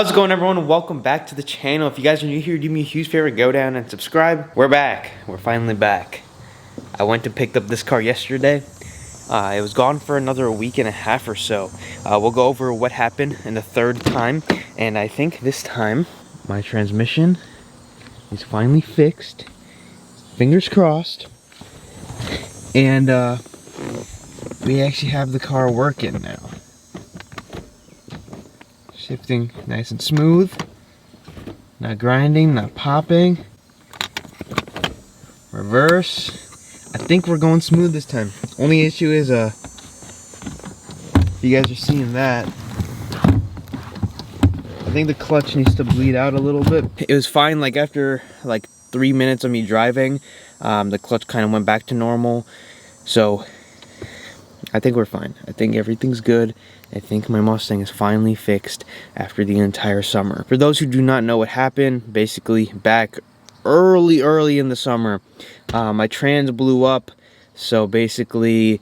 How's it going, everyone? Welcome back to the channel. If you guys are new here, do me a huge favor, go down and subscribe. We're back. We're finally back. I went and picked up this car yesterday. It was gone for another week and a half or so. We'll go over what happened in the third time, and I think this time my transmission is finally fixed. Fingers crossed. And we actually have the car working now. Shifting nice and smooth, not grinding, not popping. Reverse. I think we're going smooth this time. Only issue is, if you guys are seeing that, I think the clutch needs to bleed out a little bit. It was fine, like after like 3 minutes of me driving, the clutch kind of went back to normal. So I think we're fine. I think everything's good. I think my Mustang is finally fixed after the entire summer. For those who do not know what happened, basically back early in the summer, my trans blew up. So basically,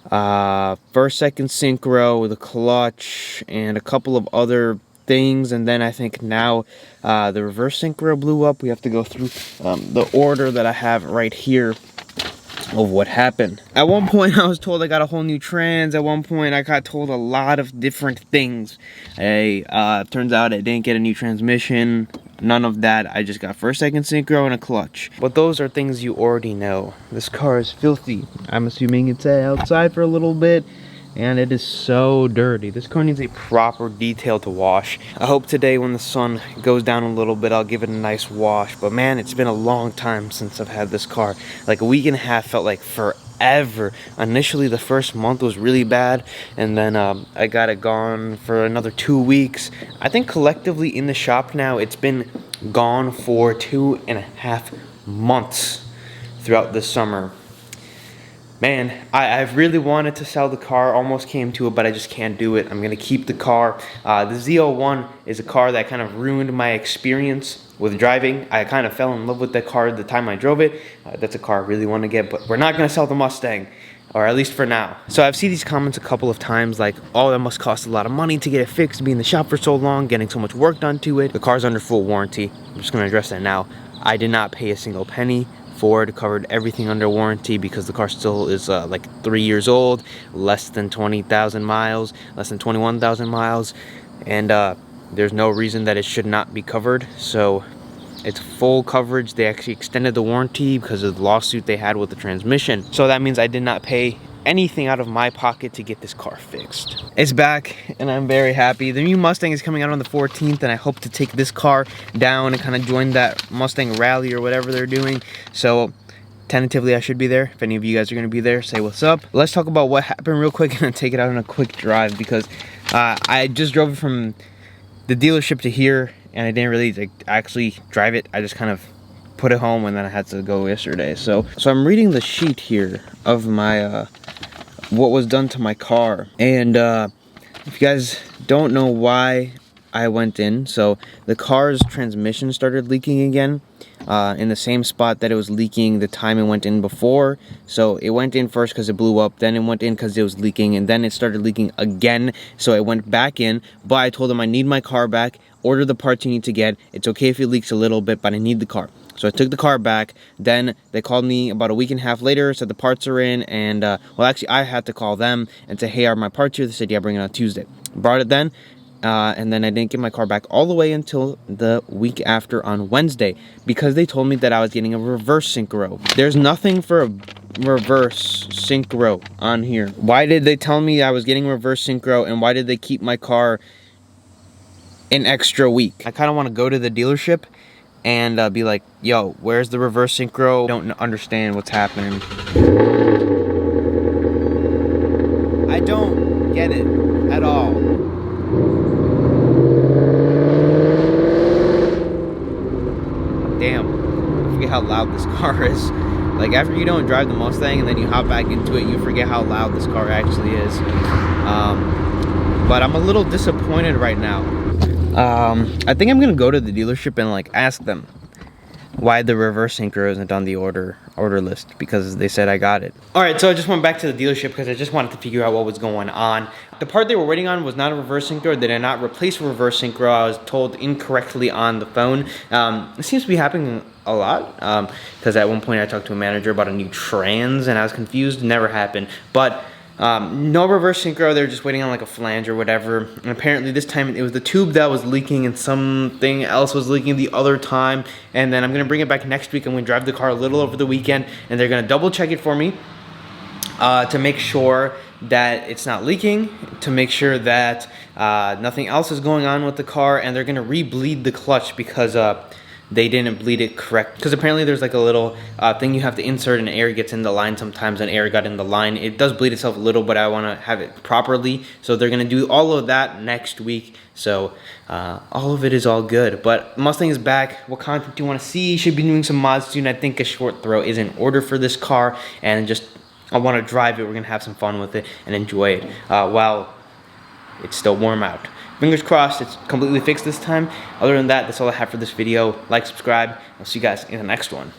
first, second synchro, the clutch, and a couple of other things. And then I think now the reverse synchro blew up. We have to go through the order that I have right here of what happened. At one point I was told I got a whole new trans. At one point I got told a lot of different things. Turns out I didn't get a new transmission. None of that. I just got first, second synchro and a clutch. But those are things you already know. This car is filthy. I'm assuming it's outside for a little bit, and it is so dirty. This car needs a proper detail to wash. I hope today when the sun goes down a little bit, I'll give it a nice wash. But man, it's been a long time since I've had this car. Like a week and a half felt like forever. Initially, the first month was really bad, and then I got it gone for another 2 weeks. I think collectively in the shop now, it's been gone for 2.5 months throughout the summer. Man, I've really wanted to sell the car, almost came to it, but I just can't do it. I'm going to keep the car. The Z01 is a car that kind of ruined my experience with driving. I kind of fell in love with that car the time I drove it. That's a car I really want to get, but we're not going to sell the Mustang, or at least for now. So I've seen these comments a couple of times like, oh, that must cost a lot of money to get it fixed, be in the shop for so long, getting so much work done to it. The car's under full warranty. I'm just going to address that now. I did not pay a single penny. Ford covered everything under warranty because the car still is like 3 years old, less than 20,000 miles, less than 21,000 miles, and there's no reason that it should not be covered. So it's full coverage. They actually extended the warranty because of the lawsuit they had with the transmission. So that means I did not pay anything out of my pocket to get this car fixed. It's back and I'm very happy. The new Mustang is coming out on the 14th, and I hope to take this car down and kind of join that Mustang rally or whatever they're doing. So tentatively I should be there. If any of you guys are going to be there, say what's up. Let's talk about what happened real quick and take it out on a quick drive, because I just drove it from the dealership to here and I didn't really actually drive it. I just kind of put it home and then I had to go yesterday. So I'm reading the sheet here of my what was done to my car, and if you guys don't know why I went in, so the car's transmission started leaking again in the same spot that it was leaking the time it went in before. So it went in first because it blew up, then it went in because it was leaking, and then it started leaking again, so it went back in. But I told them I need my car back, order the parts you need to get. It's okay if it leaks a little bit, but I need the car. So I took the car back. Then they called me about a week and a half later, said the parts are in, and well, actually I had to call them and say, hey, are my parts here? They said, yeah, bring it on Tuesday. Brought it then, and then I didn't get my car back all the way until the week after on Wednesday, because they told me that I was getting a reverse synchro. There's nothing for a reverse synchro on here. Why did they tell me I was getting reverse synchro, and why did they keep my car an extra week? I kind of want to go to the dealership and be like, yo, where's the reverse synchro? I don't understand what's happening. I don't get it at all. Damn, I forget how loud this car is. Like, after you don't drive the Mustang and then you hop back into it, you forget how loud this car actually is. But I'm a little disappointed right now. I think I'm gonna go to the dealership and like ask them, why the reverse synchro isn't on the order list, because they said I got it. All right, so I just went back to the dealership because I just wanted to figure out what was going on. The part they were waiting on was not a reverse synchro. They did not replace a reverse synchro. I was told incorrectly on the phone. It seems to be happening a lot, because at one point I talked to a manager about a new trans and I was confused. Never happened. But no reverse synchro. They were just waiting on like a flange or whatever. And apparently this time it was the tube that was leaking and something else was leaking the other time. And then I'm gonna bring it back next week. I'm gonna drive the car a little over the weekend and they're gonna double check it for me to make sure that it's not leaking, to make sure that nothing else is going on with the car, and they're gonna re-bleed the clutch because they didn't bleed it correct. Because apparently there's like a little thing you have to insert and air gets in the line sometimes, and air got in the line. It does bleed itself a little, but I wanna have it properly. So they're gonna do all of that next week. So all of it is all good. But Mustang is back. What content do you wanna see? Should be doing some mods soon. I think a short throw is in order for this car, and just I wanna drive it. We're gonna have some fun with it and enjoy it while it's still warm out. Fingers crossed it's completely fixed this time. Other than that, that's all I have for this video. Like, subscribe. I'll see you guys in the next one.